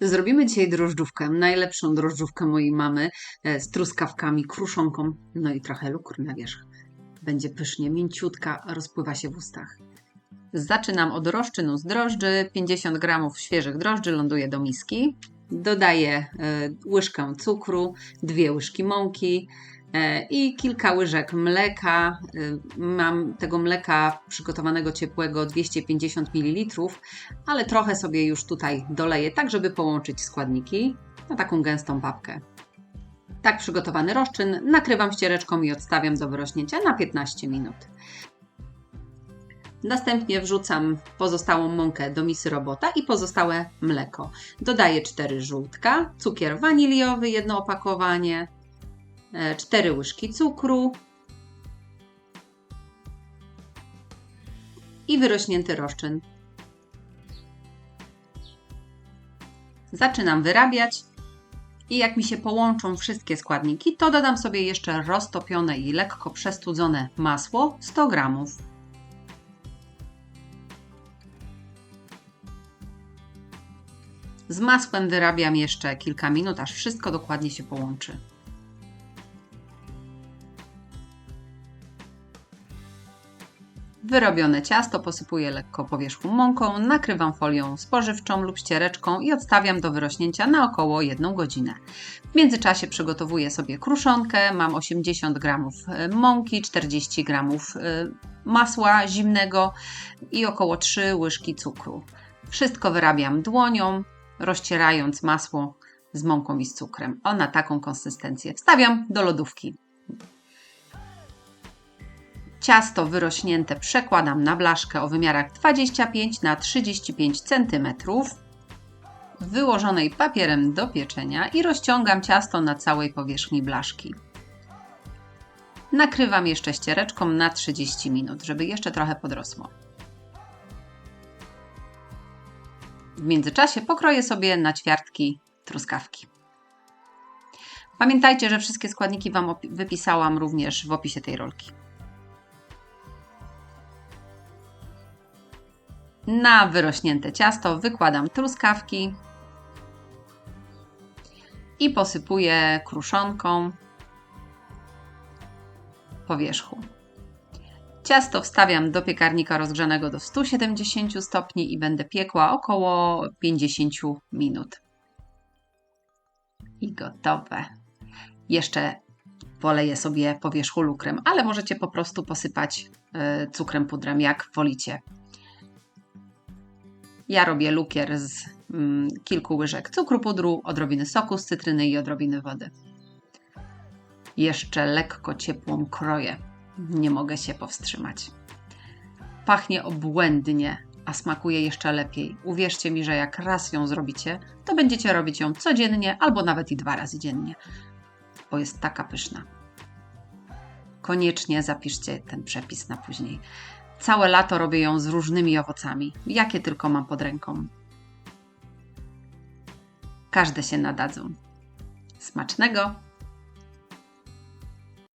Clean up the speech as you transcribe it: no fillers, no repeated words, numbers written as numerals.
Zrobimy dzisiaj drożdżówkę, najlepszą drożdżówkę mojej mamy z truskawkami, kruszonką, no i trochę lukru na wierzch. Będzie pysznie, mięciutka, rozpływa się w ustach. Zaczynam od rozczynu z drożdży. 50 gramów świeżych drożdży ląduje do miski. Dodaję łyżkę cukru, 2 łyżki mąki i kilka łyżek mleka. Mam tego mleka przygotowanego ciepłego 250 ml, ale trochę sobie już tutaj doleję, tak żeby połączyć składniki na taką gęstą papkę. Tak przygotowany rozczyn nakrywam ściereczką i odstawiam do wyrośnięcia na 15 minut. Następnie wrzucam pozostałą mąkę do misy robota i pozostałe mleko. Dodaję 4 żółtka, cukier waniliowy, 1 opakowanie, 4 łyżki cukru i wyrośnięty rozczyn. Zaczynam wyrabiać i jak mi się połączą wszystkie składniki, to dodam sobie jeszcze roztopione i lekko przestudzone masło 100 gramów. Z masłem wyrabiam jeszcze kilka minut, aż wszystko dokładnie się połączy. Wyrobione ciasto posypuję lekko po wierzchu mąką, nakrywam folią spożywczą lub ściereczką i odstawiam do wyrośnięcia na około 1 godzinę. W międzyczasie przygotowuję sobie kruszonkę. Mam 80 g mąki, 40 g masła zimnego i około 3 łyżki cukru. Wszystko wyrabiam dłonią, rozcierając masło z mąką i z cukrem. Na taką konsystencję. Wstawiam do lodówki. Ciasto wyrośnięte przekładam na blaszkę o wymiarach 25 na 35 cm, wyłożonej papierem do pieczenia i rozciągam ciasto na całej powierzchni blaszki. Nakrywam jeszcze ściereczką na 30 minut, żeby jeszcze trochę podrosło. W międzyczasie pokroję sobie na ćwiartki truskawki. Pamiętajcie, że wszystkie składniki Wam wypisałam również w opisie tej rolki. Na wyrośnięte ciasto wykładam truskawki i posypuję kruszonką po wierzchu. Ciasto wstawiam do piekarnika rozgrzanego do 170 stopni i będę piekła około 50 minut. I gotowe. Jeszcze poleję sobie po wierzchu lukrem, ale możecie po prostu posypać cukrem pudrem, jak wolicie. Ja robię lukier z kilku łyżek cukru pudru, odrobiny soku z cytryny i odrobiny wody. Jeszcze lekko ciepłą kroję. Nie mogę się powstrzymać. Pachnie obłędnie, a smakuje jeszcze lepiej. Uwierzcie mi, że jak raz ją zrobicie, to będziecie robić ją codziennie albo nawet i 2 razy dziennie, bo jest taka pyszna. Koniecznie zapiszcie ten przepis na później. Całe lato robię ją z różnymi owocami, jakie tylko mam pod ręką. Każde się nadadzą. Smacznego!